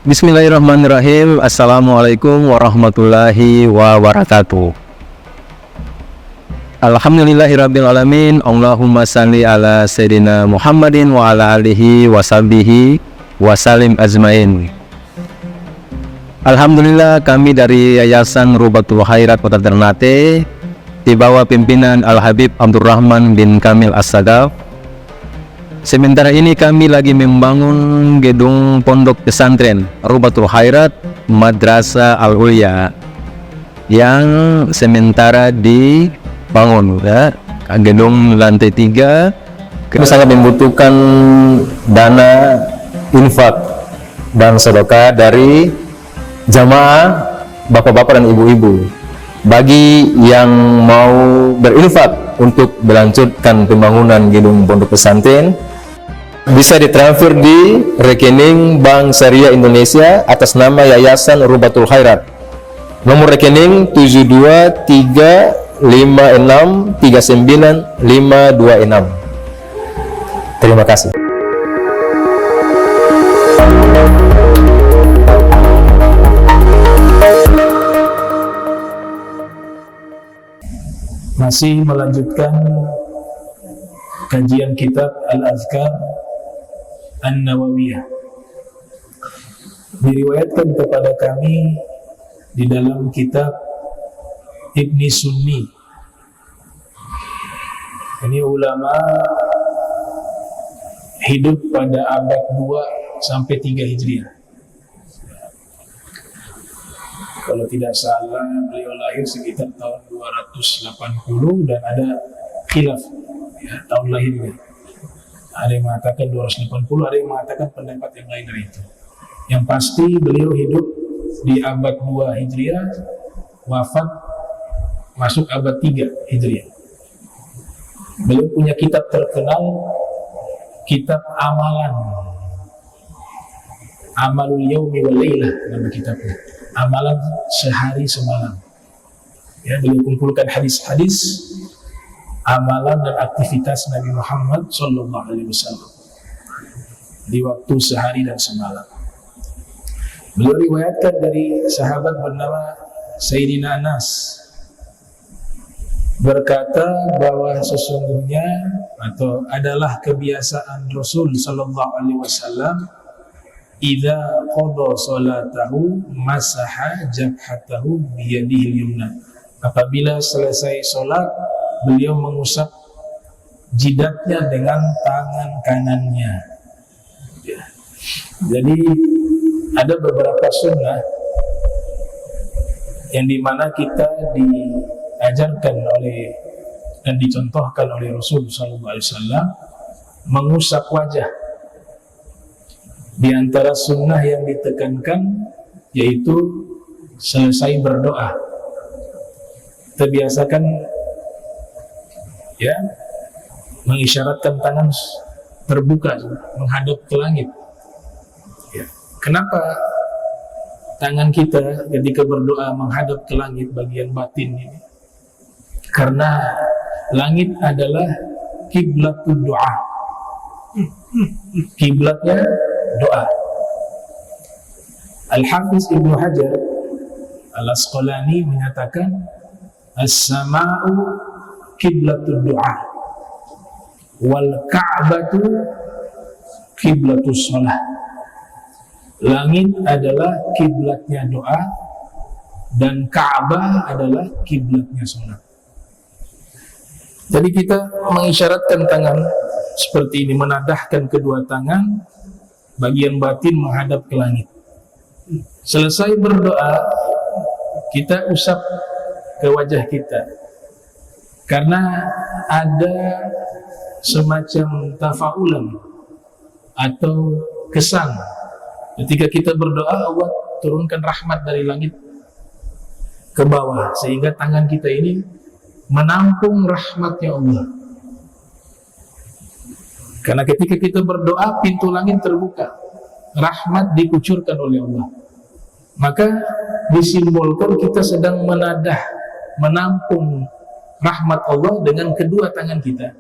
Bismillahirrahmanirrahim. Assalamualaikum warahmatullahi wabarakatuh. Alhamdulillahirrabbilalamin. Allahumma salli ala Sayyidina Muhammadin wa ala alihi wa sahbihi wa salim ajmain. Alhamdulillah, kami dari Yayasan Rubatul Khairat Kota Ternate di bawah pimpinan Al-Habib Abdurrahman bin Kamil As-Sagaf. Sementara ini kami lagi membangun gedung pondok pesantren Rubatul Khairat Madrasah Al-Ulya yang sementara dibangun, ya. Gedung lantai 3. Kami sangat membutuhkan dana infak dan sedekah dari jamaah bapak-bapak dan ibu-ibu. Bagi yang mau berinfak untuk melanjutkan pembangunan gedung pondok pesantren, bisa ditransfer di rekening Bank Syariah Indonesia atas nama Yayasan Rubatul Khairat. Nomor rekening 72356395526. Terima kasih. Masih melanjutkan kajian kitab Al-Azkar An-Nawawiyah. Diriwayatkan kepada kami di dalam kitab Ibni Sunni. Ini ulama hidup pada abad 2 sampai 3 Hijriah. Kalau tidak salah, beliau lahir sekitar tahun 280 dan ada khilaf, ya, tahun lahirnya. Ada yang mengatakan 280, ada yang mengatakan pendapat yang lain dari itu. Yang pasti beliau hidup di abad 2 Hijriah, wafat masuk abad 3 Hijriah. Beliau punya kitab terkenal, kitab Amalan, Amalul Yaumi wal Lailah nama kitabnya. Amalan sehari semalam. Ya, beliau kumpulkan hadis-hadis amalan dan aktivitas Nabi Muhammad SAW di waktu sehari dan semalam. Beliau riwayatkan dari sahabat bernama Sayyidina Anas, berkata bahwa sesungguhnya atau adalah kebiasaan Rasul SAW, idza qada salatahu masaha jabhatahu biyadihil yumna. Apabila selesai sholat, beliau mengusap jidatnya dengan tangan kanannya. Ya. Jadi ada beberapa sunnah yang dimana kita diajarkan oleh dan dicontohkan oleh Rasul SAW mengusap wajah. Di antara sunnah yang ditekankan yaitu selesai berdoa, terbiasakan, ya, mengisyaratkan tangan terbuka menghadap ke langit. Ya. Kenapa tangan kita ketika berdoa menghadap ke langit bagian batin ini? Karena langit adalah kiblatul doa, kiblatnya doa. Al-Hafiz Ibnu Hajar Al-Asqalani menyatakan as-sama'u kiblatul doa wal ka'batu kiblatus shalah. Langit adalah kiblatnya doa dan Ka'bah adalah kiblatnya sholat. Jadi kita mengisyaratkan tangan seperti ini, menadahkan kedua tangan, bagian batin menghadap ke langit. Selesai berdoa, kita usap ke wajah kita, karena ada semacam tafaulan atau kesan ketika kita berdoa, Allah turunkan rahmat dari langit ke bawah, sehingga tangan kita ini menampung rahmatnya Allah. Karena ketika kita berdoa, pintu langit terbuka, rahmat dikucurkan oleh Allah. Maka disimbolkan kita sedang menadah, menampung rahmat Allah dengan kedua tangan kita.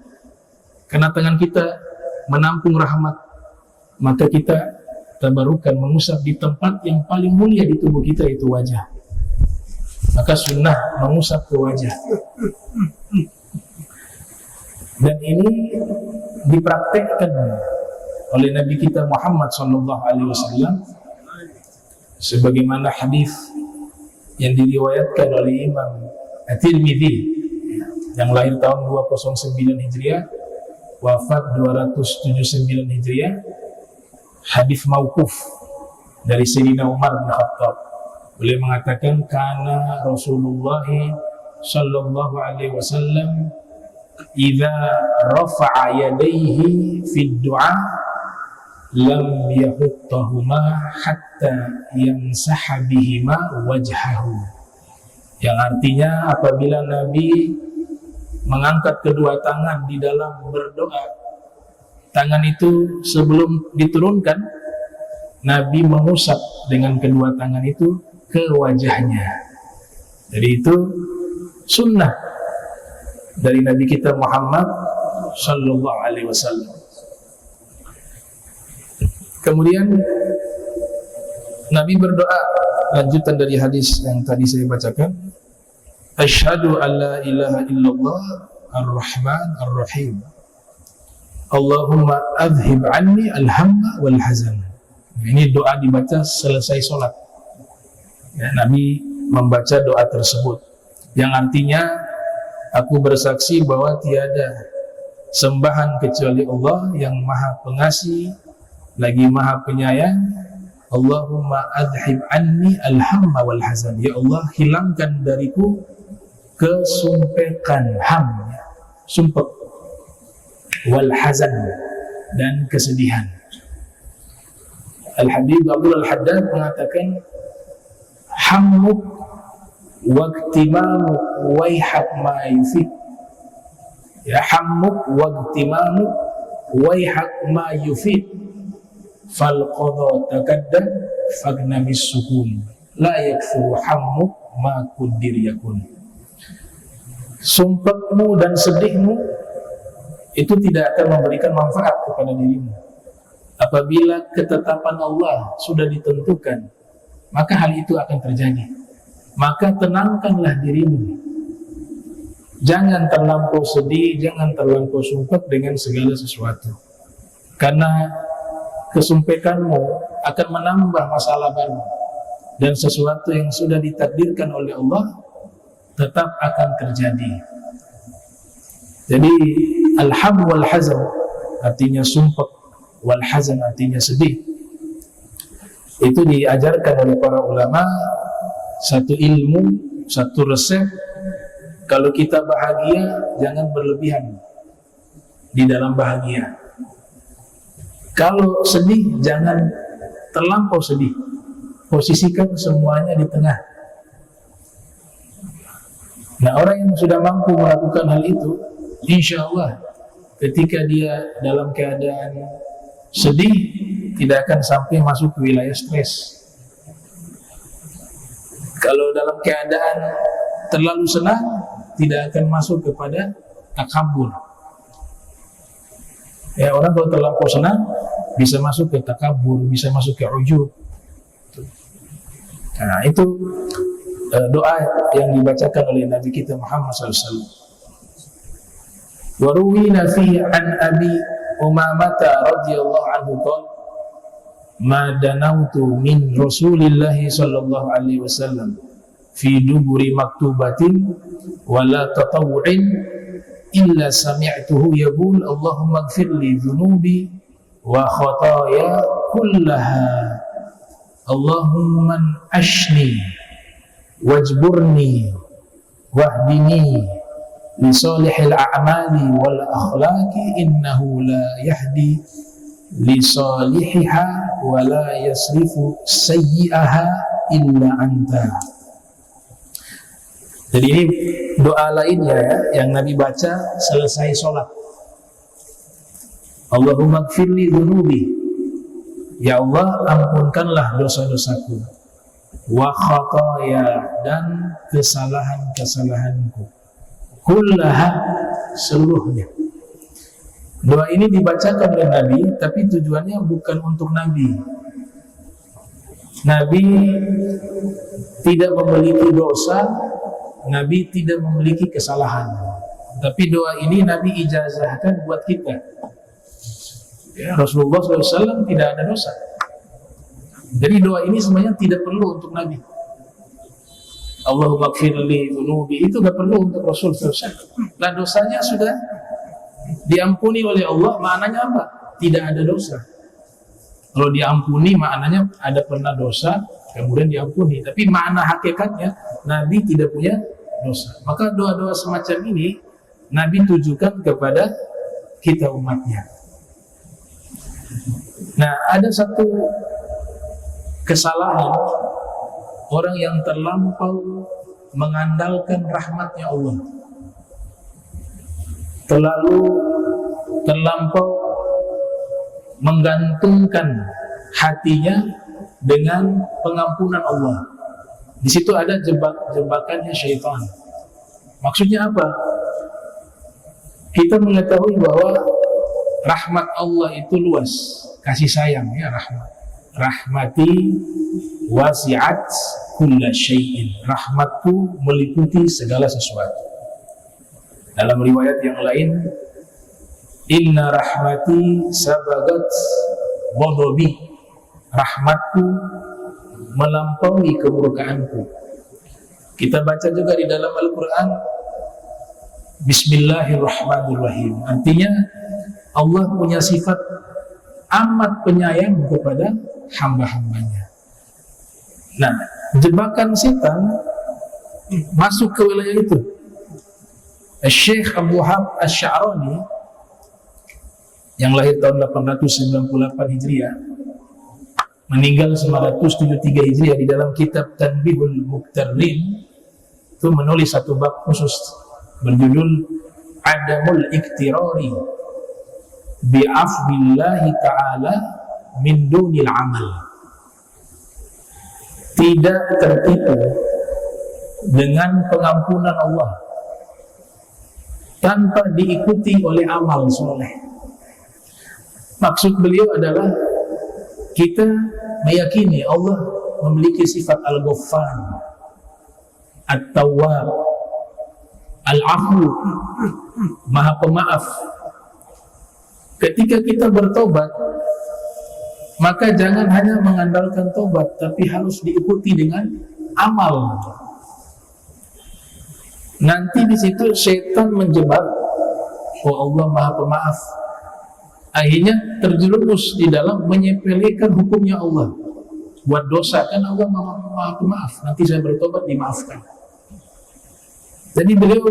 Karena tangan kita menampung rahmat, maka kita tabarukan, mengusap di tempat yang paling mulia di tubuh kita, itu wajah. Maka sunnah mengusap ke wajah. Dan ini dipraktekkan oleh Nabi kita Muhammad SAW, sebagaimana hadis yang diriwayatkan oleh Imam At-Tirmidzi yang lahir tahun 209 Hijriah, wafat 279 Hijriah, hadis mauquf dari Sayyidina Umar bin Khattab. Beliau mengatakan, kana Rasulullah sallallahu alaihi wasallam idza rafa'a yadayhi fi du'a lam yahuttahuma hatta yamsaha bihima wajhahu. Yang artinya, apabila Nabi mengangkat kedua tangan di dalam berdoa, tangan itu sebelum diturunkan, Nabi mengusap dengan kedua tangan itu ke wajahnya. Jadi itu sunnah dari Nabi kita Muhammad sallallahu alaihi wasallam. Kemudian Nabi berdoa, lanjutan dari hadis yang tadi saya bacakan, asyhadu an la ilaha illallah ar-rahman ar-rahim, Allahumma adhib anni al-hamma wal hazan. Ini doa dibaca selesai sholat. Ya, Nabi membaca doa tersebut, yang artinya, aku bersaksi bahwa tiada sembahan kecuali Allah yang maha pengasih lagi maha penyayang. Allahumma adhib anni al-hamma wal hazan. Ya Allah, hilangkan dariku kesumpekan, ham, sumpek, wal hazan, dan kesedihan. Al-Habib Abdul Al-Haddad mengatakan, hammuk waqtimamu waihak ma yufid. Ya, hammuk waqtimamu waihak ma yufid, fal qadha takaddam fagnamis sukun la yakfuru hammuk ma quddir yakun. Sumpahmu dan sedihmu itu tidak akan memberikan manfaat kepada dirimu. Apabila ketetapan Allah sudah ditentukan, maka hal itu akan terjadi. Maka tenangkanlah dirimu. Jangan terlampau sedih, jangan terlampau sumpah dengan segala sesuatu. Karena kesumpekanmu akan menambah masalah baru. Dan sesuatu yang sudah ditakdirkan oleh Allah tetap akan terjadi. Jadi alham wal hazan artinya sumpah, wal hazan artinya sedih. Itu diajarkan oleh para ulama, satu ilmu, satu resep. Kalau kita bahagia, jangan berlebihan di dalam bahagia. Kalau sedih, jangan terlampau sedih. Posisikan semuanya di tengah. Nah, orang yang sudah mampu melakukan hal itu, insya Allah ketika dia dalam keadaan sedih, tidak akan sampai masuk ke wilayah stres. Kalau dalam keadaan terlalu senang, tidak akan masuk kepada takabur. Ya, orang kalau terlalu senang bisa masuk ke takabur, bisa masuk ke ujub. Nah, itu doa yang dibacakan oleh Nabi kita Muhammad SAW. Wa ruwina fi an Abi Umamah radhiyallahu anhu qala ma danautu min Rasulillah sallallahu alaihi wasallam fi duburi maktubatin wala tatawu'in illa sami'tuhu yaqul Allahumma ighfirli dhunubi wa khataaya kullaha Allahumma ashni wajburni wahdini li salihil a'mali wal akhlaqi innahu la yahdi li salihiha wa la yasrifu sayyi'aha illa anta. Jadi ini doa lainnya ya, yang Nabi baca selesai sholat. Allahumma gfirli dhunubi, ya Allah ampunkanlah dosa-dosaku, wa khataya, dan kesalahan-kesalahanku, kullaha, seluruhnya. Doa ini dibacakan oleh Nabi, tapi tujuannya bukan untuk Nabi, Nabi tidak memiliki dosa, Nabi tidak memiliki kesalahan. Tapi doa ini Nabi ijazahkan buat kita. Ya, Rasulullah SAW tidak ada dosa. Jadi doa ini sebenarnya tidak perlu untuk Nabi. Allahumma gfirli dhunubi, itu gak perlu untuk Rasul SAW. Nah, dosanya sudah diampuni oleh Allah. Maknanya apa? Tidak ada dosa. Kalau diampuni maknanya ada pernah dosa kemudian diampuni. Tapi makna hakikatnya Nabi tidak punya dosa. Maka doa-doa semacam ini Nabi tujukan kepada kita umatnya. Nah, ada satu kesalahan orang yang terlampau mengandalkan rahmatnya Allah, terlampau menggantungkan hatinya dengan pengampunan Allah. Di situ ada jebakannya syaitan. Maksudnya apa? Kita mengetahui bahwa rahmat Allah itu luas, kasih sayang ya, rahmati wasi'at kulla syai'in. Rahmatku meliputi segala sesuatu. Dalam riwayat yang lain, inna rahmati sabagat ghadabi. Rahmatku melampaui kemurkaanku. Kita baca juga di dalam Al-Quran, Bismillahirrahmanirrahim. Artinya Allah punya sifat amat penyayang kepada hamba-hambanya. Nah, jebakan setan masuk ke wilayah itu. Syekh Abdul Wahab Asy-Sya'rani yang lahir tahun 898 Hijriah, meninggal 973 Hijriah, di dalam kitab Tanbihul Muqtarrin itu menulis satu bab khusus berjudul Adamul Iktirari bi'afwillahi ta'ala min dunil amal. Tidak tertipu dengan pengampunan Allah tanpa diikuti oleh amal soleh. Maksud beliau adalah kita meyakini Allah memiliki sifat Al-Ghaffar, At-Tawwab, Al-Afu, Maha Pemaaf. Ketika kita bertobat, maka jangan hanya mengandalkan tobat, tapi harus diikuti dengan amal. Nanti di situ setan menjebak, oh Allah Maha Pemaaf. Akhirnya terjerumus di dalam menyepelekan hukumnya Allah. Buat dosa kan Allah Maha Pemaaf. Nanti saya bertobat dimaafkan. Jadi beliau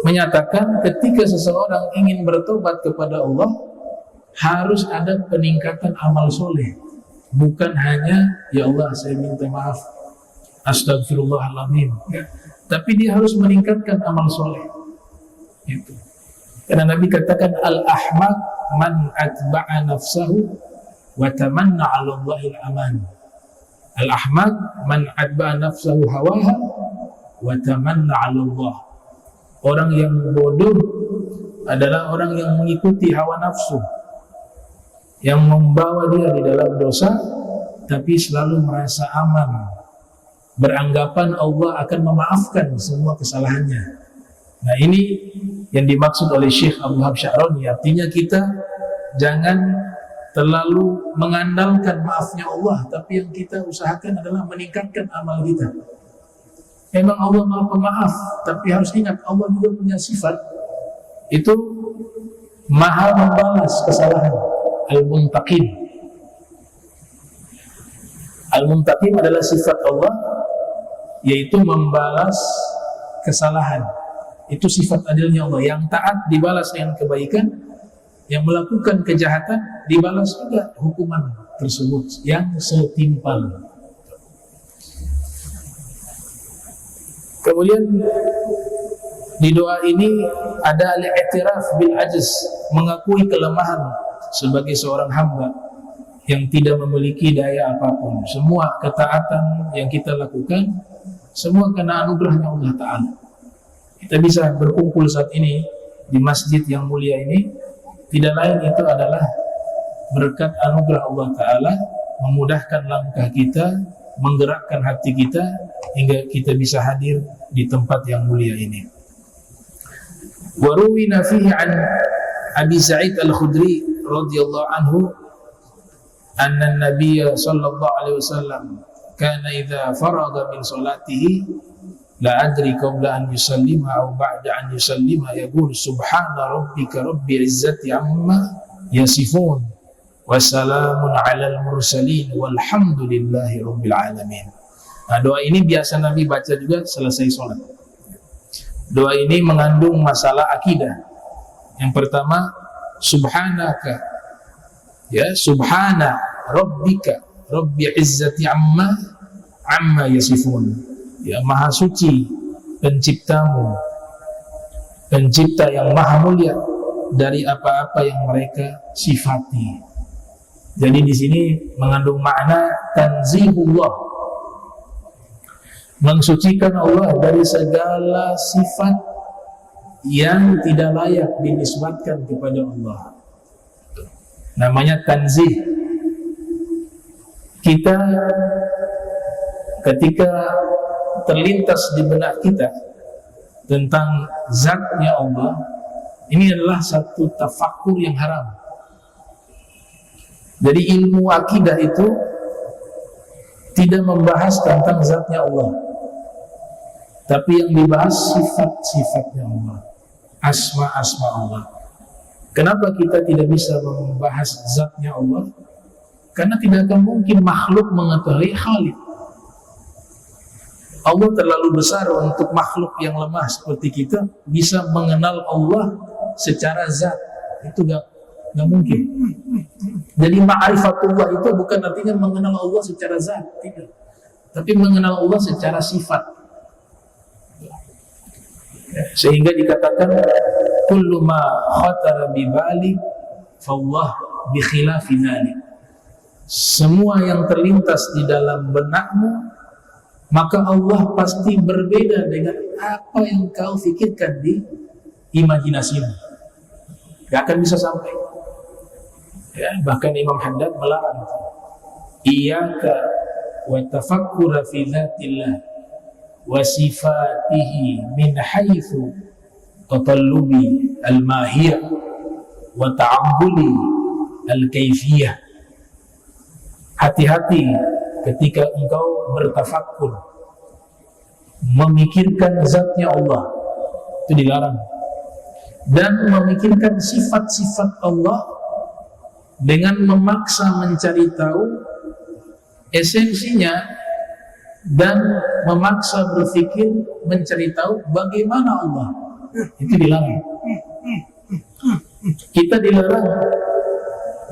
menyatakan ketika seseorang ingin bertobat kepada Allah, harus ada peningkatan amal soleh. Bukan hanya ya Allah saya minta maaf, astagfirullahaladzim, tapi dia harus meningkatkan amal soleh. Itu. Karena Nabi katakan al-ahmaq man atba'a nafsahu wa tamanna 'ala Allahil aman. Al-ahmaq man atba'a nafsahu hawaha wa tamanna 'ala Allah. Orang yang bodoh adalah orang yang mengikuti hawa nafsu, yang membawa dia di dalam dosa, tapi selalu merasa aman, beranggapan Allah akan memaafkan semua kesalahannya. Nah, ini yang dimaksud oleh Syekh Abdul Wahab Asy-Sya'rani. Artinya kita jangan terlalu mengandalkan maafnya Allah, tapi yang kita usahakan adalah meningkatkan amal kita. Memang Allah Maha Pemaaf, tapi harus ingat Allah juga punya sifat itu Maha membalas kesalahan. Al-Muntaqim. Al-Muntaqim adalah sifat Allah, yaitu membalas kesalahan. Itu sifat adilnya Allah. Yang taat dibalas dengan kebaikan, yang melakukan kejahatan dibalas juga hukuman tersebut yang setimpal. Kemudian di doa ini ada al-i'tiraf bil ajz, mengakui kelemahan sebagai seorang hamba yang tidak memiliki daya apapun. Semua ketaatan yang kita lakukan semua karena anugerahnya Allah Ta'ala. Kita bisa berkumpul saat ini di masjid yang mulia ini, tidak lain itu adalah berkat anugerah Allah Ta'ala memudahkan langkah kita, menggerakkan hati kita hingga kita bisa hadir di tempat yang mulia ini. Wa ruwina fihi an Abi Sa'id Al-Khudri radhiyallahu anhu anna an-nabiy sallallahu alaihi wasallam kana idza faraga min salatihi la adri qabla an yusallima aw ba'da an yusallima yaqul subhana rabbika rabbil izzati amma yasifun wa salamun 'alal mursalin walhamdulillahi rabbil alamin. Nah, doa ini biasa Nabi baca juga selesai sholat. Doa ini mengandung masalah akidah. Yang pertama, subhanaka, ya, subhana rabbika rabbil izzati amma yasifun. Ya, maha suci penciptamu, pencipta yang maha mulia dari apa-apa yang mereka sifati. Jadi di sini mengandung makna tanzihullah, mensucikan Allah dari segala sifat yang tidak layak dinisbatkan kepada Allah. Namanya tanzih. Kita ketika terlintas di benak kita tentang zatnya Allah, ini adalah satu tafakkur yang haram. Jadi ilmu akidah itu tidak membahas tentang zatnya Allah, tapi yang dibahas sifat-sifatnya Allah, asma-asma Allah. Kenapa kita tidak bisa membahas zatnya Allah? Karena tidak akan mungkin makhluk mengetahui Khalik. Allah terlalu besar untuk makhluk yang lemah seperti kita bisa mengenal Allah secara zat. Itu nggak mungkin. Jadi ma'rifatullah itu bukan artinya mengenal Allah secara zat, tidak. Tapi mengenal Allah secara sifat. Sehingga dikatakan kullu ma khatara bi bali fallah bi khilafi dzalik. Semua yang terlintas di dalam benakmu, maka Allah pasti berbeda dengan apa yang kau fikirkan di imajinasimu. Gak akan bisa sampai. Ya, bahkan Imam Haddad melarang iyyaka wa tafakkura fi dzatillah wa sifatihi min haitsu tatallubi al-mahiyah wa ta'abbuli al-kaifiyah. Hati-hati ketika engkau bertafakkur, memikirkan zatnya Allah, itu dilarang. Dan memikirkan sifat-sifat Allah dengan memaksa mencari tahu esensinya dan memaksa berpikir mencari tahu bagaimana Allah, itu dilarang. Kita dilarang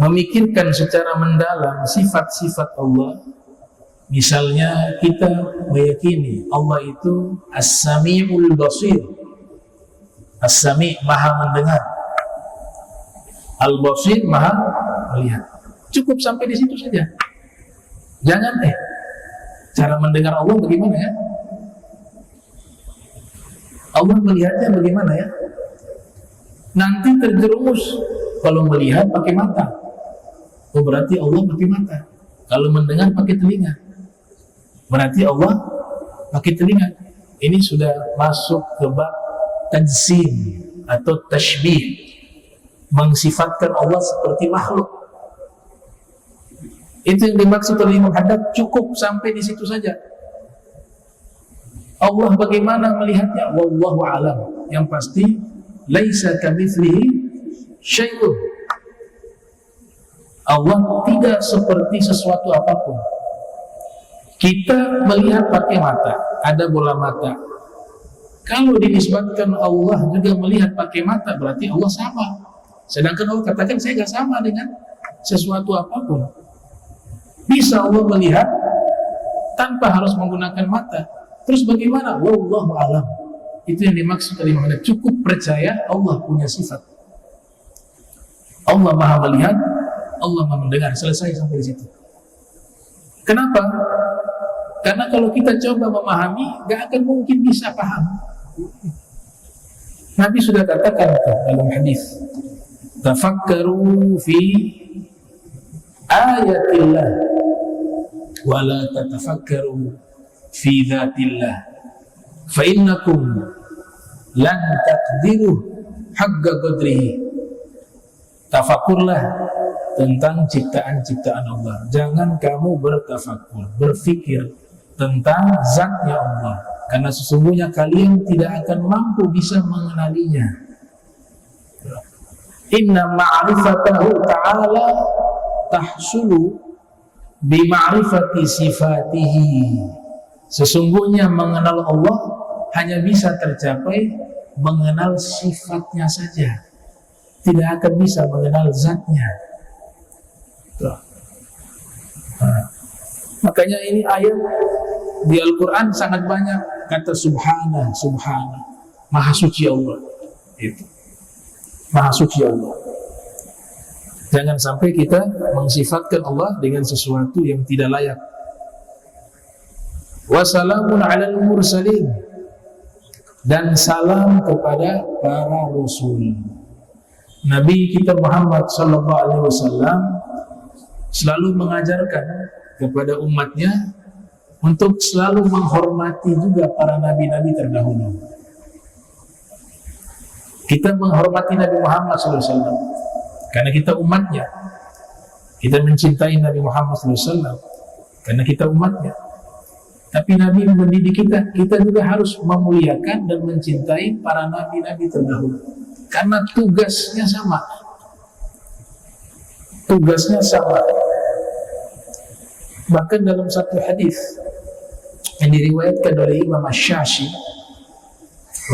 memikirkan secara mendalam sifat-sifat Allah. Misalnya kita meyakini Allah itu As-Sami'ul Basir. As-Sami' maha mendengar, Al-Basir maha melihat. Cukup sampai di situ saja. Jangan cara mendengar Allah bagaimana ya? Allah melihatnya bagaimana ya? Nanti terjerumus kalau melihat pakai mata. Oh, berarti Allah pakai mata. Kalau mendengar pakai telinga, berarti Allah pakai telinga. Ini sudah masuk ke bab tajsim atau tashbih, mengsifatkan Allah seperti makhluk. Itu yang dimaksud oleh Imam Haddad. Cukup sampai di situ saja. Allah bagaimana melihatnya? Wallahu a'lam. Yang pasti laisa kamitslihi syai'un. Allah tidak seperti sesuatu apapun. Kita melihat pakai mata, ada bola mata. Kalau dinisbatkan Allah juga melihat pakai mata, berarti Allah sama. Sedangkan Allah katakan saya gak sama dengan sesuatu apapun. Bisa Allah melihat tanpa harus menggunakan mata. Terus bagaimana? Wallahu a'lam. Itu yang dimaksud oleh Imam Haddad. Cukup percaya Allah punya sifat. Allah maha melihat, Allah maha mendengar. Selesai sampai di situ. Kenapa? Karena kalau kita coba memahami, gak akan mungkin bisa paham. Nabi sudah katakan dalam hadis, tafakkaru fi ayatillah wa la tatafakkaru fi dzatillah fa innakum lan taqdiru haqqa qadrihi. Tafakurlah tentang ciptaan-ciptaan Allah. Jangan kamu bertafakur, berfikir tentang zatnya Allah, karena sesungguhnya kalian tidak akan mampu bisa mengenalinya. Inna ma'rifatahu ta'ala tahsulu bi ma'rifati sifatihi. Sesungguhnya mengenal Allah hanya bisa tercapai mengenal sifatnya saja, tidak akan bisa mengenal zatnya. Makanya ini ayat di Al-Quran sangat banyak kata subhana, subhana, maha suci Allah. Itu maha suci Allah. Jangan sampai kita mensifatkan Allah dengan sesuatu yang tidak layak. Wassalamun alal mursalin, dan salam kepada para rasul. Nabi kita Muhammad sallallahu alaihi wasallam selalu mengajarkan kepada umatnya untuk selalu menghormati juga para nabi-nabi terdahulu. Kita menghormati Nabi Muhammad sallallahu alaihi wasallam karena kita umatnya. Kita mencintai Nabi Muhammad sallallahu alaihi wasallam karena kita umatnya. Tapi Nabi mendidik kita juga harus memuliakan dan mencintai para nabi-nabi terdahulu. Karena tugasnya sama. Tugasnya sama. Bahkan dalam satu hadis yang diriwayatkan oleh Imam Asy-Syafi'i,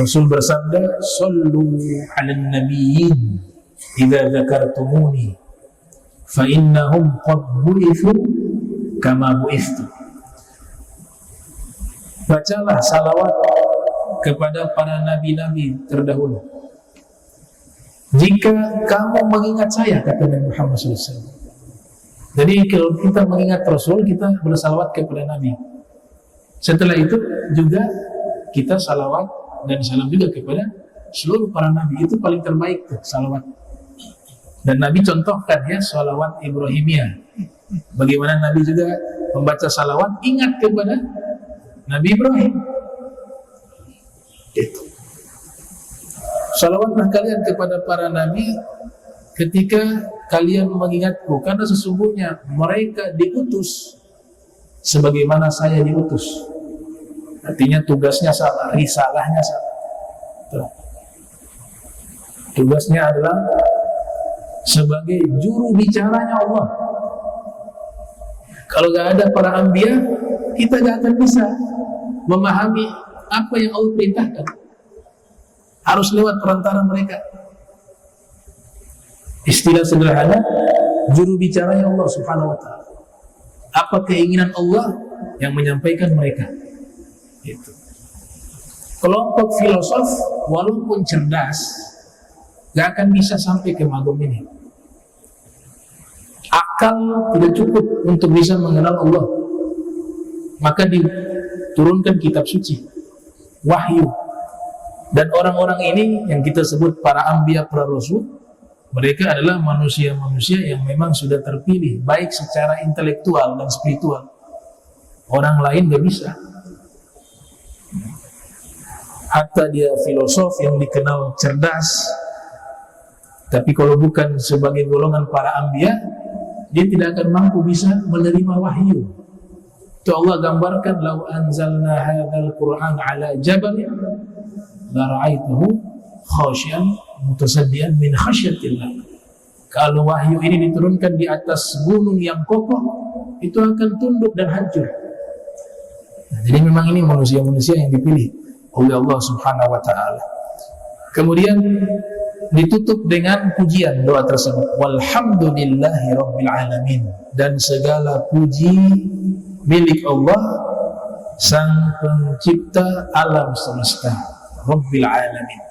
Rasul bersabda, "Shallu 'alan nabiyyin idza dzakartumuni fa innahum qad bu'itsu kama bu'itsu." Bacalah salawat kepada para nabi-nabi terdahulu jika kamu mengingat saya, kata Nabi Muhammad SAW. Jadi kalau kita mengingat Rasul, kita bersalawat kepada Nabi. Setelah itu juga kita salawat dan salam juga kepada seluruh para Nabi. Itu paling terbaik tuh, salawat. Dan Nabi contohkan ya, salawat Ibrahimiyah. Bagaimana Nabi juga membaca salawat, ingat kepada Nabi Ibrahim. Itu. Salawatlah kalian kepada para nabi ketika kalian mengingatku, karena sesungguhnya mereka diutus sebagaimana saya diutus. Artinya tugasnya sama, risalahnya sama. Tuh. Tugasnya adalah sebagai juru bicaranya Allah. Kalau gak ada para anbiya, kita gak akan bisa memahami apa yang Allah perintahkan. Harus lewat perantara mereka. Istilah sederhana, juru bicaranya Allah subhanahu wa ta'ala. Apa keinginan Allah yang menyampaikan mereka. Itu. Kelompok filosof walaupun cerdas gak akan bisa sampai ke magom ini. Akal tidak cukup untuk bisa mengenal Allah. Maka diturunkan kitab suci, wahyu. Dan orang-orang ini yang kita sebut para anbiya, para rasul, mereka adalah manusia-manusia yang memang sudah terpilih, baik secara intelektual dan spiritual. Orang lain gak bisa. Hatta dia filosof yang dikenal cerdas, tapi kalau bukan sebagai golongan para anbiya, dia tidak akan mampu bisa menerima wahyu. Itu Allah gambarkan, "Lau anzalna hadzal Qur'an 'ala jabalin la ra'aitahu khashian mutasaddian min khasyatillah." Kalau wahyu ini diturunkan di atas gunung yang kokoh, itu akan tunduk dan hancur. Nah, jadi memang ini manusia-manusia yang dipilih oleh Allah Subhanahu wa taala. Kemudian ditutup dengan pujian doa tersebut, walhamdulillahi rabbil alamin, dan segala puji milik Allah sang pencipta alam semesta, rabbil alamin.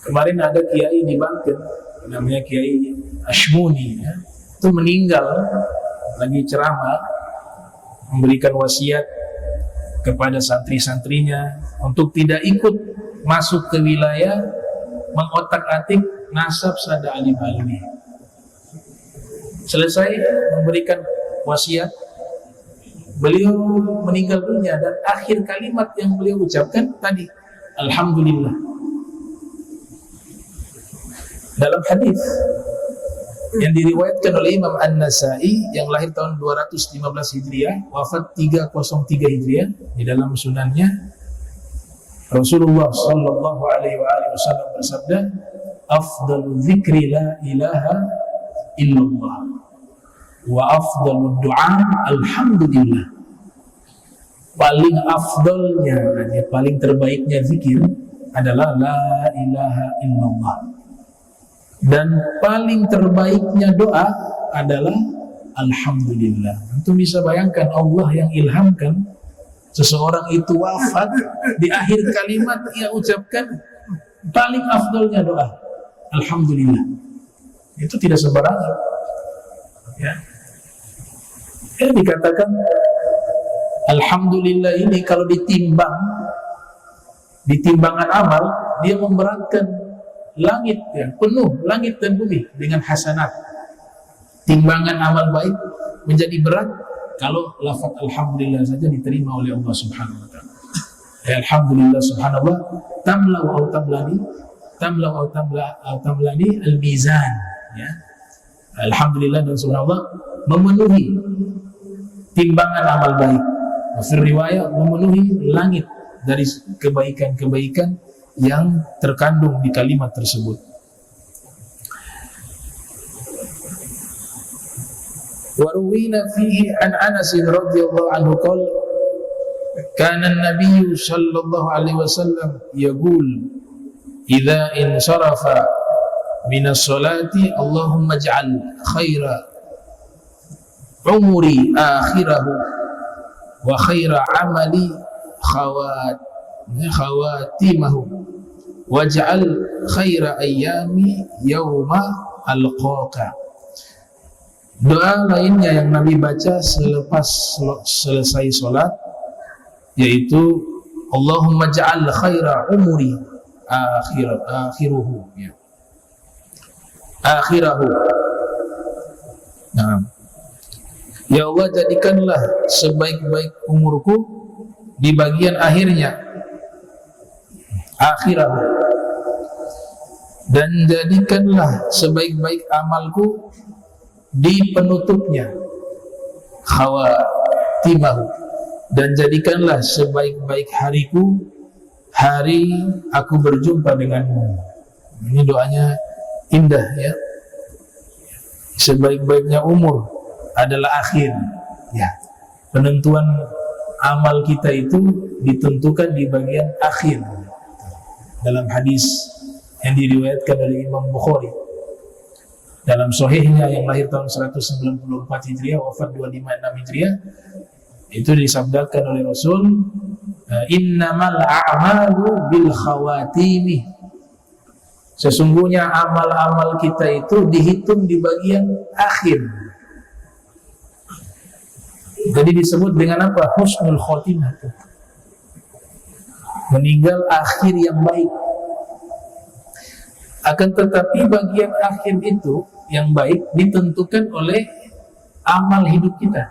Kemarin ada kiai di Banten namanya Kiai Ashmuni ya. Itu meninggal lagi ceramah, memberikan wasiat kepada santri-santrinya untuk tidak ikut masuk ke wilayah mengotak-atik nasab sada alim alwi. Selesai memberikan wasiat. Beliau meninggal dunia dan akhir kalimat yang beliau ucapkan tadi, alhamdulillah. Dalam hadis yang diriwayatkan oleh Imam An-Nasai yang lahir tahun 215 Hijriah, wafat 303 Hijriah, di dalam sunannya Rasulullah sallallahu alaihi wasallam bersabda, afdalu dzikri la ilaha illallah wa afdalu du'a alhamdulillah. Paling afdalnya, paling terbaiknya zikir adalah la ilaha illallah. Dan paling terbaiknya doa adalah alhamdulillah. Untuk bisa bayangkan Allah yang ilhamkan seseorang itu wafat, di akhir kalimat ia ucapkan paling afdalnya doa alhamdulillah. Itu tidak sembarangan. Ya, dikatakan alhamdulillah ini kalau ditimbang di timbangan amal, dia memberatkan langit, ya, penuh langit dan bumi dengan hasanat. Timbangan amal baik menjadi berat kalau lafaz alhamdulillah saja diterima oleh Allah Subhanahu wa taala. Ya, alhamdulillah subhanallah tamla wa tamlani al-mizan, ya. Alhamdulillah dan subhanallah memenuhi timbangan amal baik. Fir riwayat memenuhi langit dari kebaikan-kebaikan yang terkandung di kalimat tersebut. Waruwina fihi an Anas radhiyallahu anhu qala kana an-nabiy sallallahu alaihi wasallam yaqul idza insarafa min as-salati Allahumma ij'al khaira umri akhirahu wa khaira amali khawatimahu waj'al khaira ayyami yauma alqaka. Doa lainnya yang Nabi baca selepas selesai sholat yaitu Allahumma ja'al khaira umri akhirahu, ya. Akhirahu. Nah, ya Allah, jadikanlah sebaik-baik umurku di bagian akhirnya, akhirahu, dan jadikanlah sebaik-baik amalku di penutupnya, khawatimahu, dan jadikanlah sebaik-baik hariku hari aku berjumpa denganmu. Ini doanya indah, ya. Sebaik-baiknya umur adalah akhir, ya. Penentuan amal kita itu ditentukan di bagian akhir. Dalam hadis yang diriwayatkan oleh Imam Bukhari dalam sahihnya yang lahir tahun 194 Hijriah, wafat 256 Hijriah, itu disabdakan oleh Rasul, innamal a'malu bil khawatimi. Sesungguhnya amal-amal kita itu dihitung di bagian akhir. Jadi disebut dengan apa? Husnul khotimah. Meninggal akhir yang baik. Akan tetapi bagian akhir itu yang baik ditentukan oleh amal hidup kita.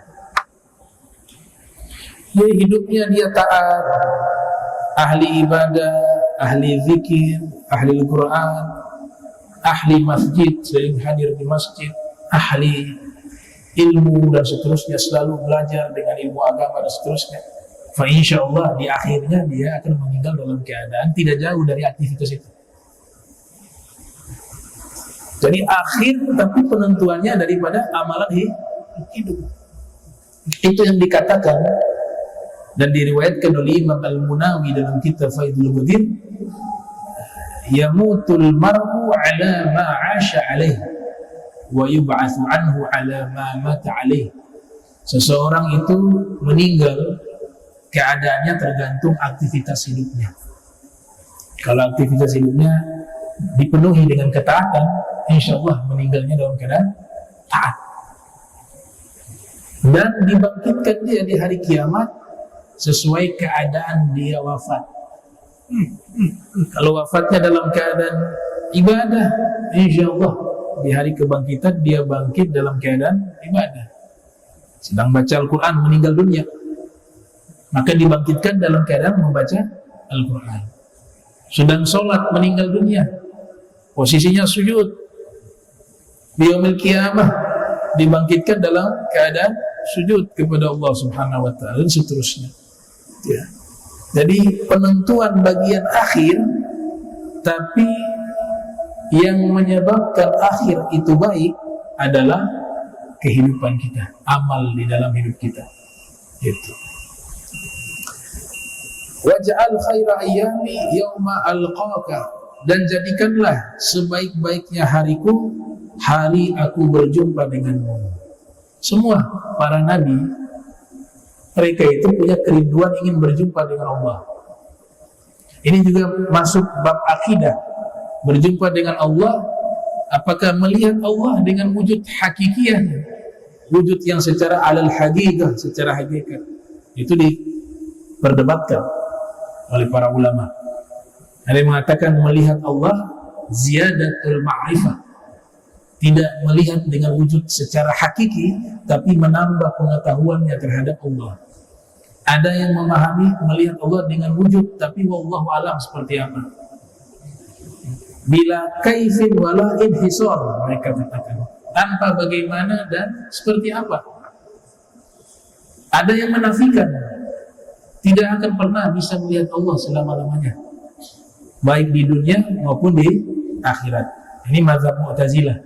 Jadi hidupnya dia taat, ahli ibadah, ahli zikir, ahli Al-Quran, ahli masjid, sering hadir di masjid, ahli ilmu dan seterusnya, selalu belajar dengan ilmu agama dan seterusnya. Fa insyaallah di akhirnya dia akan meninggal dalam keadaan tidak jauh dari aktivitas itu. Jadi akhir tapi penentuannya daripada amalan hidup. Itu yang dikatakan dan diriwayatkan oleh Imam Al-Munawi dalam kitab Faidul Qadir, yamutul mar'u ala ma 'asha 'alaih wa yub'atsu anhu ala ma mata 'alaih. Seseorang itu meninggal keadaannya tergantung aktivitas hidupnya. Kalau aktivitas hidupnya dipenuhi dengan ketaatan, insyaallah meninggalnya dalam keadaan taat. Dan dibangkitkan dia di hari kiamat sesuai keadaan dia wafat. Kalau wafatnya dalam keadaan ibadah, insyaallah di hari kebangkitan dia bangkit dalam keadaan ibadah. sedang baca Al-Quran meninggal dunia, maka dibangkitkan dalam keadaan membaca Al-Quran. Sedang sholat meninggal dunia, posisinya sujud, di yaumil qiyamah dibangkitkan dalam keadaan sujud kepada Allah Subhanahu wa taala, dan seterusnya. Ya. Jadi penentuan bagian akhir, tapi yang menyebabkan akhir itu baik adalah kehidupan kita, amal di dalam hidup kita. Gitu. Waj'al khaira ayyami yauma alqaka, dan jadikanlah sebaik-baiknya hariku hari aku berjumpa denganmu. Semua para nabi, mereka itu punya kerinduan ingin berjumpa dengan Allah. Ini juga masuk bab akidah. Berjumpa dengan Allah, apakah melihat Allah dengan wujud hakikiyah, wujud yang secara alal haqiqah, secara hakikat, itu diperdebatkan oleh para ulama. Ada yang mengatakan melihat Allah ziyadatul ma'rifah, tidak melihat dengan wujud secara hakiki, tapi menambah pengetahuannya terhadap Allah. Ada yang memahami melihat Allah dengan wujud, tapi wallahu alam seperti apa. Bila kaifin wala inhisar, mereka katakan tanpa bagaimana dan seperti apa. Ada yang menafikan tidak akan pernah bisa melihat Allah selama-lamanya, baik di dunia maupun di akhirat. Ini mazhab Mu'tazilah.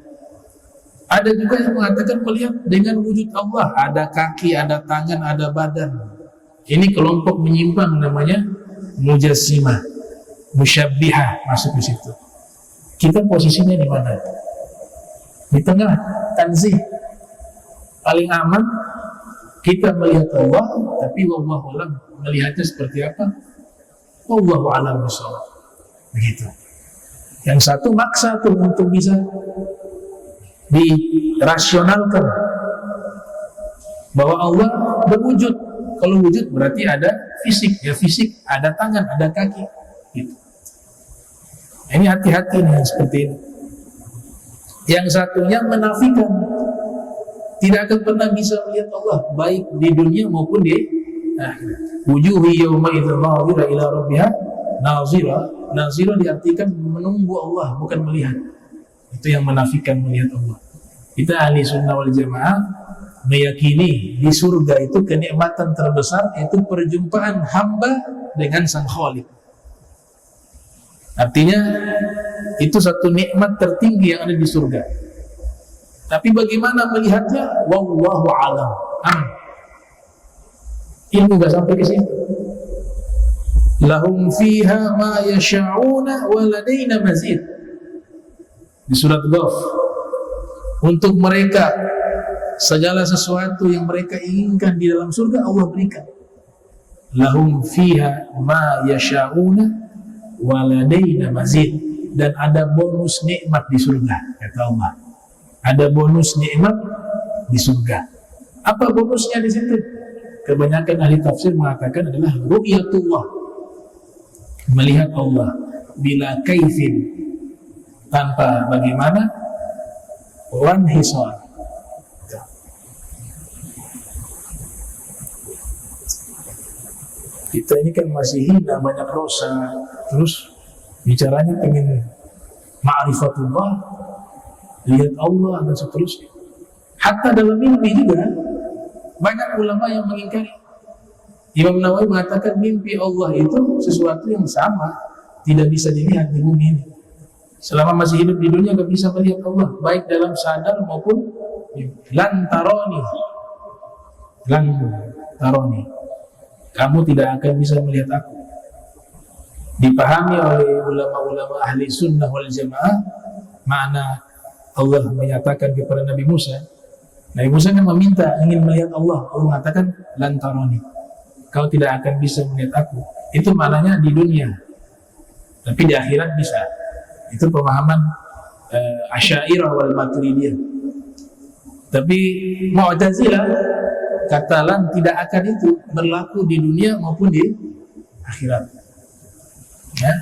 Ada juga yang mengatakan melihat dengan wujud Allah, ada kaki, ada tangan, ada badan. Ini kelompok menyimpang, namanya Mujassimah, Musyabbihah, masuk di situ. Kita posisinya di mana? Di tengah, tanzih. Paling aman kita melihat Allah, tapi wallahu alam melihatnya seperti apa? Wallahu alam bishawab. Begitu. Yang satu maksa tuh untuk bisa dirasionalkan bahwa Allah berwujud. Kalau wujud berarti ada fisik, ya fisik, ada tangan, ada kaki. Gitu. Ini hati-hati nih seperti ini. Yang satunya menafikan, tidak akan pernah bisa melihat Allah, baik di dunia maupun di akhirat. Wujuhi yawma idzin nadhira ila rabbiha nazira. Nazira diartikan menunggu Allah, bukan melihat. Itu yang menafikan melihat Allah. Kita ahli sunnah wal jamaah meyakini di surga itu kenikmatan terbesar itu perjumpaan hamba dengan sang Khalik. Artinya itu satu nikmat tertinggi yang ada di surga. Tapi bagaimana melihatnya? Wallahu a'lam. Ilmu gak sampai ke situ. Lahum fiha ma yasha'una wa ladaina mazid. Di surat Ghaf. Untuk mereka segala sesuatu yang mereka inginkan di dalam surga Allah berikan. Lahum fiha ma yasha'una wa ladaina mazid, dan ada bonus nikmat di surga, kata Allah. Ada bonus nikmat di surga. Apa bonusnya di situ? Kebanyakan ahli tafsir mengatakan adalah ru'yatullah, melihat Allah bila kaifin, tanpa bagaimana, wan hisar. Kita ini kan masih hina, banyak dosa, terus bicaranya pengen ma'rifatullah, lihat Allah dan seterusnya. Hatta dalam mimpi juga banyak ulama yang mengingkari. Imam Nawawi mengatakan mimpi Allah itu sesuatu yang sama, tidak bisa dilihat di bumi ini. Selama masih hidup di dunia gak bisa melihat Allah, baik dalam sadar maupun lan taroni. Lan taroni, kamu tidak akan bisa melihat aku. Dipahami oleh ulama-ulama ahli sunnah wal jamaah makna Allah menyatakan kepada Nabi Musa. Nabi Musa kan meminta ingin melihat Allah. Allah mengatakan lan taroni, kau tidak akan bisa melihat aku. Itu maknanya di dunia, tapi di akhirat bisa. Itu pemahaman Asy'ariyah wal Maturidiyah. Tapi Mu'tazilah kata lan tidak akan itu berlaku di dunia maupun di akhirat. Ya.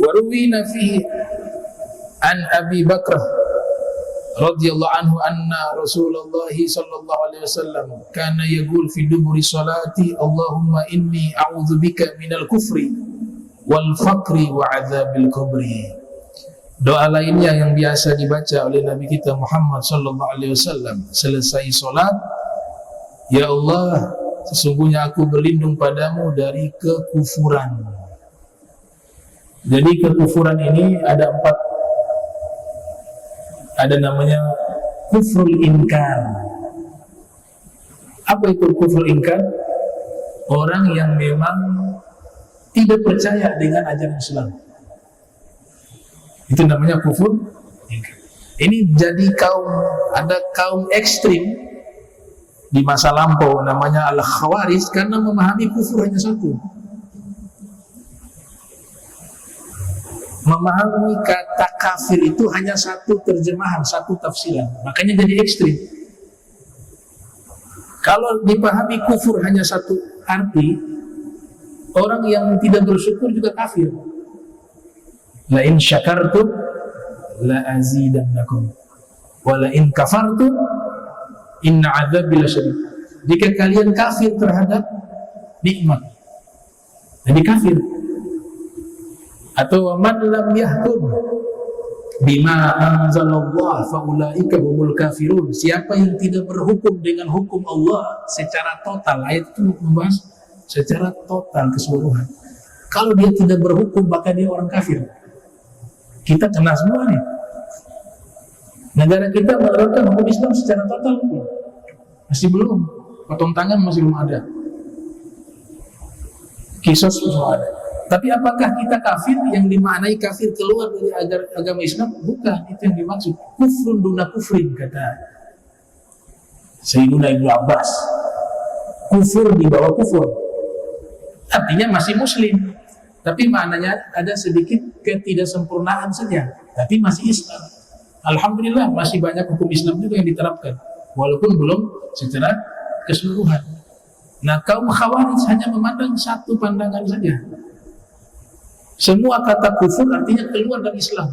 Waruwina fihi an Abi Bakr radhiyallahu anhu anna Rasulullah sallallahu alaihi wasallam kana yaqul fi duburi salati Allahumma inni a'udzubika minal kufri wal faqri wa adzabil qabri. Doa lainnya yang biasa dibaca oleh Nabi kita Muhammad sallallahu alaihi wasallam selesai salat, ya Allah, sesungguhnya aku berlindung padamu dari kekufuran. Jadi kekufuran ini ada 4. Ada namanya kufrul inkar. Apa itu kufrul inkar? Orang yang memang tidak percaya dengan ajaran Islam. Itu namanya kufur inkar. Ini jadi ada kaum ekstrim di masa lampau namanya al-khawarij karena memahami kufur hanya satu. Memahami kata kafir itu hanya satu terjemahan, satu tafsiran. Makanya jadi ekstrim. Kalau dipahami kufur hanya satu arti, orang yang tidak bersyukur juga kafir. La in syakartum la azidannakum wa la in kafartum inna adzabi lasyadid. Jika kalian kafir terhadap nikmat, jadi kafir. Atau man lam yahkum bima anzalallah faulaika humul kafirun. Siapa yang tidak berhukum dengan hukum Allah secara total, ayat itu membahas secara total keseluruhan. Kalau dia tidak berhukum maka dia orang kafir. Kita kena semua nih. Negara kita menerapkan hukum Islam secara total masih belum. Potong tangan masih belum ada. Kisos belum ada. Tapi apakah kita kafir yang dimaknai kafir keluar dari agama Islam? Bukan, itu yang dimaksud. Kufrun duna kufrin, kata Sayyidina Ibnu Abbas. Kufur di bawah kufur. Artinya masih muslim. Tapi maknanya ada sedikit ketidaksempurnaan saja. Tapi masih Islam. Alhamdulillah masih banyak hukum Islam juga yang diterapkan. Walaupun belum secara keseluruhan. Nah, kaum khawarij hanya memandang satu pandangan saja. Semua kata kufur artinya keluar dari Islam.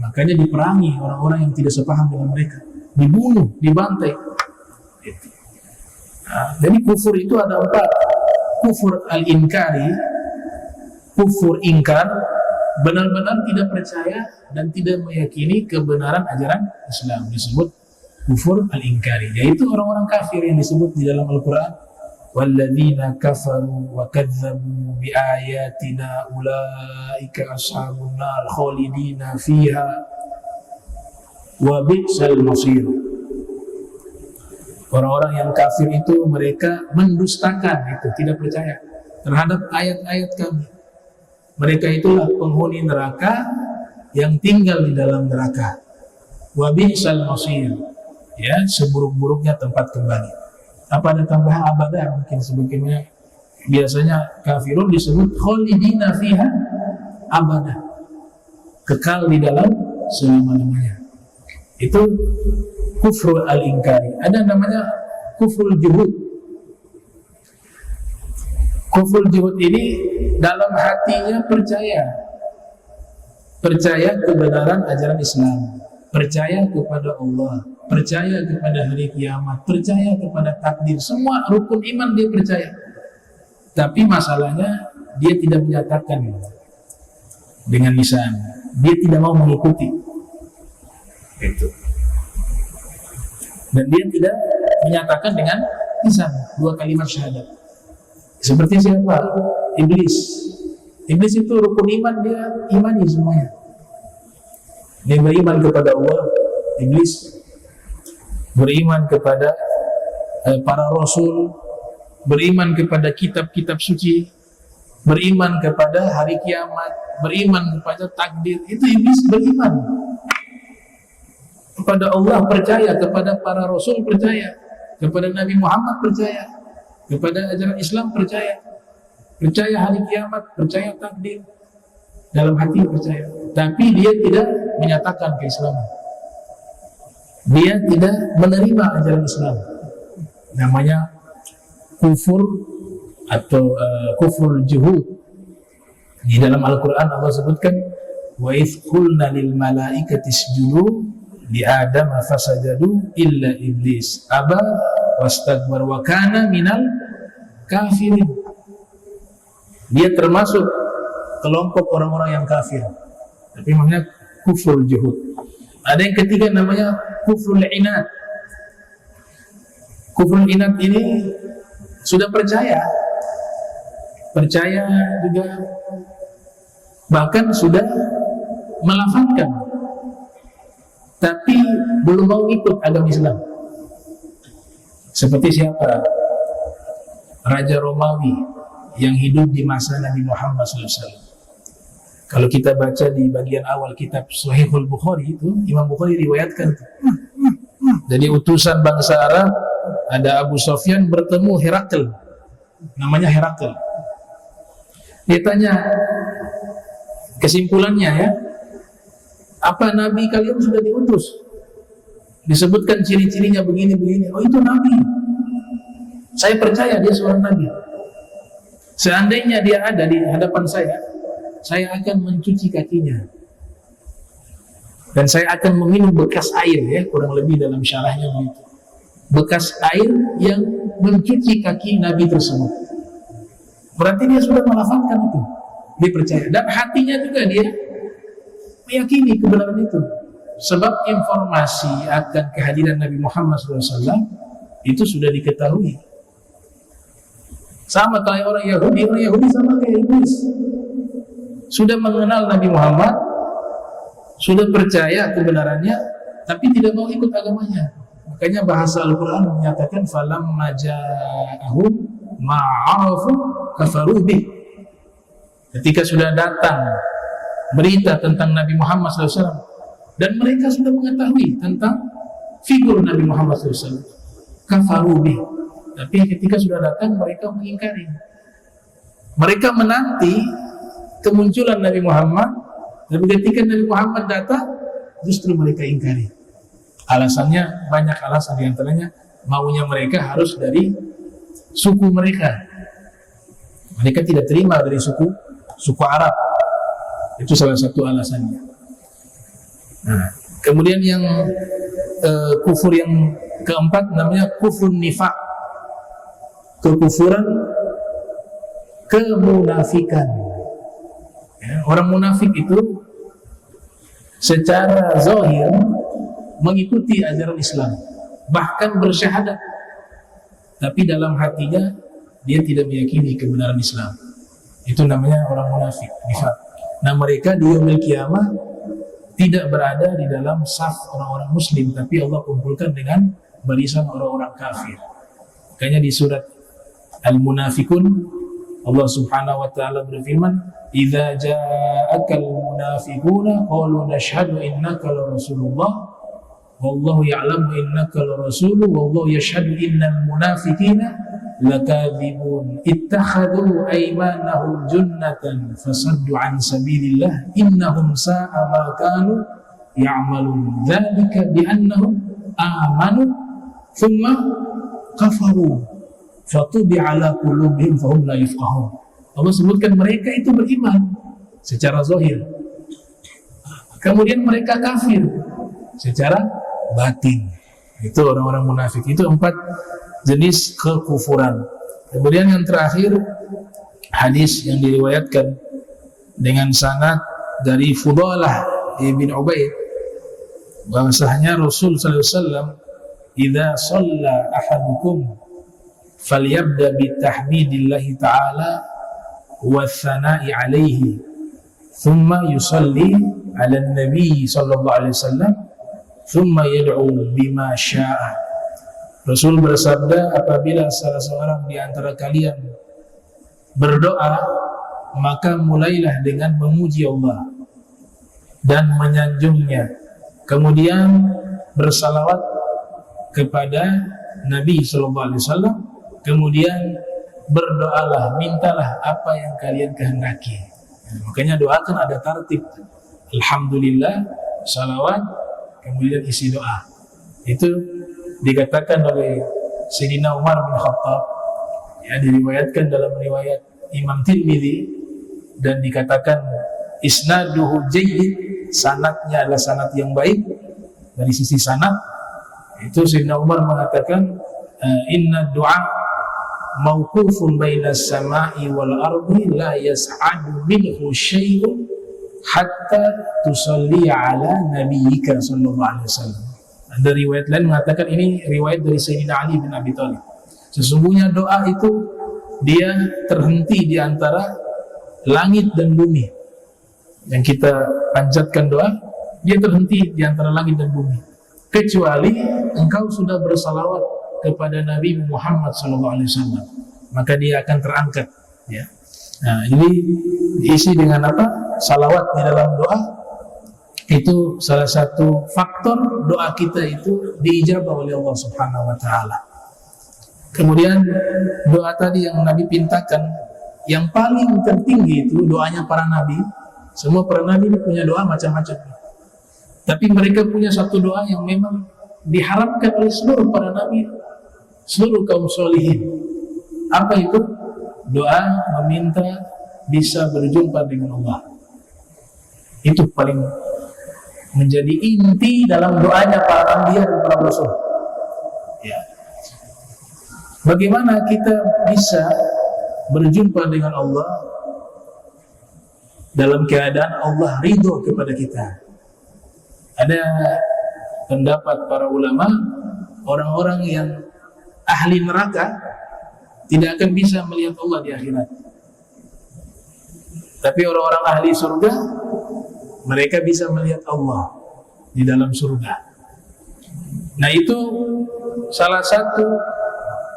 Makanya diperangi orang-orang yang tidak sepaham dengan mereka. Dibunuh, dibantai. Nah, jadi kufur itu ada 4. Kufur al-inkari, kufur ingkar, benar-benar tidak percaya dan tidak meyakini kebenaran ajaran Islam. Disebut kufur al-inkari. Yaitu orang-orang kafir yang disebut di dalam Al-Quran. وَالَّذِينَ كَفَرُوا وَكَذَّبُوا بِآيَاتِنَا أُولَٰئِكَ أَصْحَابُ النَّارِ خَالِدِينَ فِيهَا وَبِئْسَ الْمَصِيرُ. Orang-orang yang kafir itu mereka mendustakan, itu tidak percaya terhadap ayat-ayat kami. Mereka itulah penghuni neraka yang tinggal di dalam neraka. وَبِئْسَ الْمَصِيرُ, ya, seburuk-buruknya tempat kembali. Apa ada tambahan abadah? Mungkin sebagaimana biasanya kafirun disebut khalidina fiha abadah, kekal di dalam selama-lamanya. Itu kufrul al-inkari. Ada namanya kufrul juhud. Kufrul juhud ini dalam hatinya percaya kebenaran ajaran Islam, percaya kepada Allah, percaya kepada hari kiamat, percaya kepada takdir, semua rukun iman dia percaya. Tapi masalahnya dia tidak menyatakan dengan lisan, dia tidak mau mengikuti itu, dan dia tidak menyatakan dengan lisan 2 kalimat syahadat. Seperti siapa? Iblis. Iblis itu rukun iman dia imani semuanya. Dia beriman kepada Allah. Iblis beriman kepada para rasul, beriman kepada kitab-kitab suci, beriman kepada hari kiamat, beriman kepada takdir. Itu iblis beriman kepada Allah, percaya kepada para rasul, percaya kepada Nabi Muhammad, percaya kepada ajaran Islam, percaya hari kiamat, percaya takdir, dalam hati percaya. Tapi dia tidak menyatakan keislaman. Dia tidak menerima ajaran Islam. Namanya kufur atau kufur juhud. Di dalam Al-Quran Allah sebutkan wa idh qulna lil malaikati isjudu li Adam fasajadu illa iblis aba wastakbar wa kana minal kafirin. Dia termasuk kelompok orang-orang yang kafir, tapi namanya kufur juhud. Ada yang ketiga namanya kufrul inad. Kufrul inad ini sudah percaya juga, bahkan sudah melafazkan, tapi belum mau ikut agama Islam. Seperti siapa? Raja Romawi yang hidup di masa Nabi Muhammad SAW. Kalau kita baca di bagian awal kitab Sahihul Bukhari itu, Imam Bukhari riwayatkan itu. Jadi utusan bangsa Arab, ada Abu Sufyan bertemu Herakl, namanya Herakl. Dia tanya, kesimpulannya ya, apa Nabi kalian sudah diutus? Disebutkan ciri-cirinya begini-begini. Oh, itu Nabi. Saya percaya dia seorang Nabi. Seandainya dia ada di hadapan saya akan mencuci kakinya. Dan saya akan meminum bekas air, ya, kurang lebih dalam syarahnya begitu. Bekas air yang mencuci kaki Nabi tersebut. Berarti dia sudah melafalkan itu. Dia percaya. Dan hatinya juga dia meyakini kebenaran itu. Sebab informasi akan kehadiran Nabi Muhammad SAW itu sudah diketahui. Sama kayak orang Yahudi sama kayak Iblis. Sudah mengenal Nabi Muhammad, sudah percaya kebenarannya, tapi tidak mau ikut agamanya. Makanya bahasa Al-Quran menyatakan falamma ja'ahum ma'arafu kafaru bih. Ketika sudah datang berita tentang Nabi Muhammad SAW, dan mereka sudah mengetahui tentang figur Nabi Muhammad SAW, kafaru bih. Tapi ketika sudah datang mereka mengingkari. Mereka menanti kemunculan Nabi Muhammad, tapi ketika Nabi Muhammad datang, justru mereka ingkari. Alasannya banyak alasan, diantaranya maunya mereka harus dari suku mereka. Mereka tidak terima dari suku Arab. Itu salah satu alasannya. Nah, kemudian yang kufur yang keempat namanya kufur nifaq, kekufuran kemunafikan. Ya, orang munafik itu secara zahir mengikuti ajaran Islam, bahkan bersyahadat, tapi dalam hatinya dia tidak meyakini kebenaran Islam. Itu namanya orang munafik, nifaq. Nah, mereka di yaumil qiyamah tidak berada di dalam saf orang-orang muslim, tapi Allah kumpulkan dengan barisan orang-orang kafir. Makanya di surat Al-Munafikun Allah Subhanahu wa taala berfirman, "Idza ja'akal munafiquna qalu nashhadu innaka la rasulullah wallahu ya'lamu innaka la rasuluhu wallahu yashhadu innal munafiqina lakadzibun ittakhadhu aymanahum junnatan fasaddu an sabilillah innahum sa'a ma kanu ya'malun dzalika bi annahum amanu thumma kafaru fatubi'a ala qulubihim fahum la yafqahun." Allah sebutkan mereka itu beriman secara zahir, kemudian mereka kafir secara batin. Itu orang-orang munafik. Itu 4 jenis kekufuran. Kemudian yang terakhir, hadis yang diriwayatkan dengan sanad dari Fudalah ibn Ubaid, bahwasanya Rasul sallallahu alaihi wasallam, "Idza shalla ahadukum falyabda bitahmidillahi ta'ala wa tsana'i alaihi thumma yusalli 'ala an-nabi sallallahu alaihi wasallam thumma yad'u bima syaa." Rasul bersabda, apabila salah seorang di antara kalian berdoa, maka mulailah dengan memuji Allah dan menyanjungnya, kemudian bersalawat kepada Nabi sallallahu alaihi wasallam, kemudian berdoalah, mintalah apa yang kalian kehendaki. Makanya doakan ada tertib. Alhamdulillah, salawat, kemudian isi doa. Itu dikatakan oleh Sayyidina Umar bin Khattab, ya, diriwayatkan dalam riwayat Imam Tirmidzi, dan dikatakan isnaduhu jayyid, sanadnya adalah sanad yang baik, dari sisi sanad itu Sayyidina Umar mengatakan inna du'a mauqufun bainas sama'i wal ardi la yas'adu minhu syai'un hatta tusalli ala nabiyyika sallallahu alaihi wasallam. Ada riwayat lain mengatakan, ini riwayat dari Sayyidina Ali bin Abi Thalib, sesungguhnya doa itu dia terhenti di antara langit dan bumi. Yang kita panjatkan doa, dia terhenti di antara langit dan bumi, kecuali engkau sudah bersalawat kepada Nabi Muhammad SAW, maka dia akan terangkat. Ya. Nah, jadi diisi dengan apa? Salawat di dalam doa itu salah satu faktor doa kita itu diijabah oleh Allah Subhanahu Wa Taala. Kemudian doa tadi yang Nabi pintakan, yang paling tertinggi itu doanya para nabi. Semua para nabi ini punya doa macam-macam, tapi mereka punya satu doa yang memang diharapkan oleh seluruh para nabi, seluruh kaum solihin. Apa itu? Doa meminta bisa berjumpa dengan Allah. Itu paling menjadi inti dalam doanya para anbiya dan para rasul. Ya. Bagaimana kita bisa berjumpa dengan Allah dalam keadaan Allah ridho kepada kita? Ada pendapat para ulama, orang-orang yang ahli neraka tidak akan bisa melihat Allah di akhirat. Tapi orang-orang ahli surga, mereka bisa melihat Allah di dalam surga. Nah, itu salah satu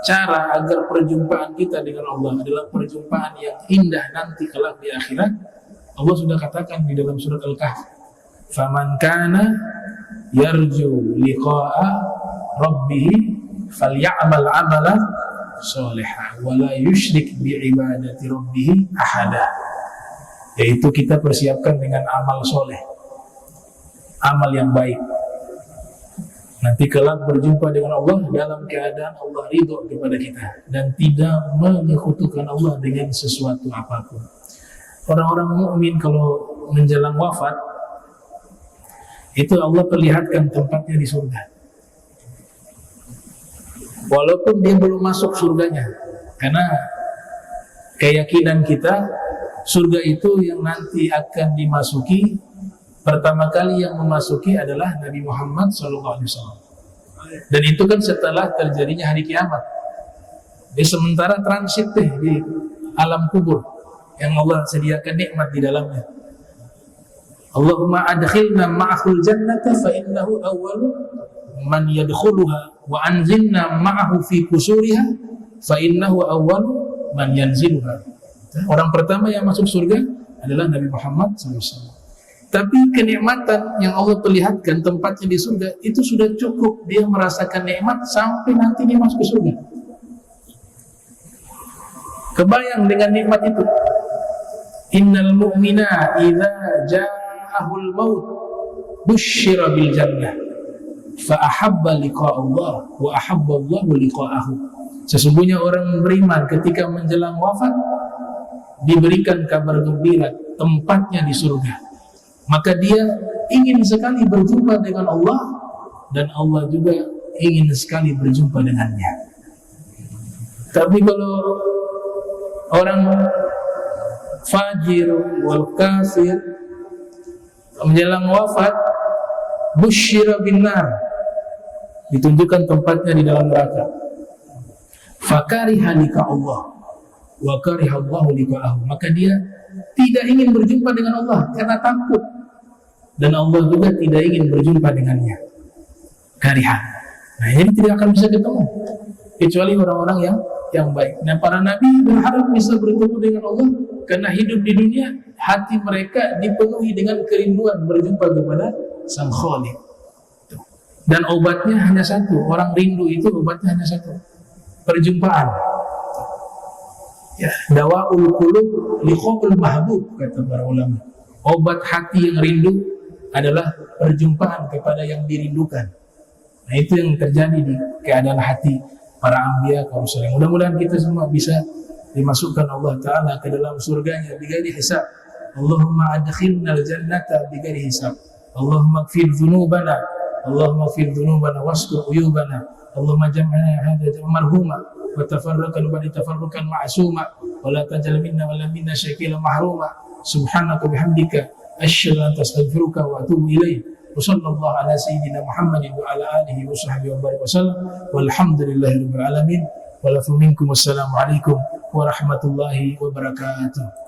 cara agar perjumpaan kita dengan Allah adalah perjumpaan yang indah nanti kelak di akhirat. Allah sudah katakan di dalam surat Al-Kahf, "Faman kana yarju liqa'a rabbih falyamal 'amalan sholihan wa la yusyrik bi ibadati rabbih ahada." Yaitu kita persiapkan dengan amal soleh, amal yang baik. Nanti kelak berjumpa dengan Allah dalam keadaan Allah ridho kepada kita dan tidak menyekutukan Allah dengan sesuatu apapun. Orang-orang mukmin kalau menjelang wafat itu Allah perlihatkan tempatnya di surga, walaupun dia belum masuk surganya, karena keyakinan kita surga itu yang nanti akan dimasuki, pertama kali yang memasuki adalah Nabi Muhammad SAW. Dan itu kan setelah terjadinya hari kiamat. Di sementara transit di alam kubur yang Allah sediakan nikmat di dalamnya. Allahumma adkhilna ma'ahul jannata fa innahu awwalu man yadkhuluha wa anzilna ma'ahu fi kusuriha fa innahu awwalu man yanziluha. Orang pertama yang masuk surga adalah Nabi Muhammad SAW. Tapi kenikmatan yang Allah perlihatkan tempatnya di surga itu sudah cukup dia merasakan nikmat sampai nanti dia masuk ke surga. Kebayang dengan nikmat itu. Innal mu'mina idza ja'ahul maut busyira bil jannah fa ahabba liqa Allah wa ahabba Allah liqa'ahu. Sesungguhnya orang beriman ketika menjelang wafat diberikan kabar gembira tempatnya di surga, maka dia ingin sekali berjumpa dengan Allah dan Allah juga ingin sekali berjumpa dengannya. Tapi kalau orang fajir wal kafir menjelang wafat busyira bin nar, ditunjukkan tempatnya di dalam neraka. Fakariha liqa Allah wa karihallahu liqa'ahu, maka dia tidak ingin berjumpa dengan Allah karena takut, dan Allah juga tidak ingin berjumpa dengannya. Kariha. Nah, jadi tidak akan bisa ketemu kecuali orang-orang yang baik. Nah, para nabi berharap bisa bertemu dengan Allah karena hidup di dunia hati mereka dipenuhi dengan kerinduan berjumpa kepada Sang Khaliq. Dan obatnya hanya satu, orang rindu itu obatnya hanya satu, perjumpaan. Ya, dawaul qulub liqa'ul mahbub, kata para ulama. Obat hati yang rindu adalah perjumpaan kepada yang dirindukan. Nah, itu yang terjadi di keadaan hati para anbiya kaum saleh. Mudah-mudahan kita semua bisa dimasukkan Allah Ta'ala ke dalam surganya bighairi hisab. Allahumma adkhilna al-jannata bighairi hisab. Allahumma ighfir dzunubana. اللهم اغفر ذنوبنا واستر عيوبنا اللهم جمعنا هذا جمعا مرحوما وتفرقا بعد تفرقا معصوما ولا تجعل منا ولا منا شقيا محروما سبحانك وبحمدك أشهد أن أستغفرك وأتوب إليك وصلى الله على سيدنا محمد وعلى آله وصحبه وبارك وسلم والحمد لله رب العالمين ولكم منكم والسلام عليكم ورحمة الله وبركاته.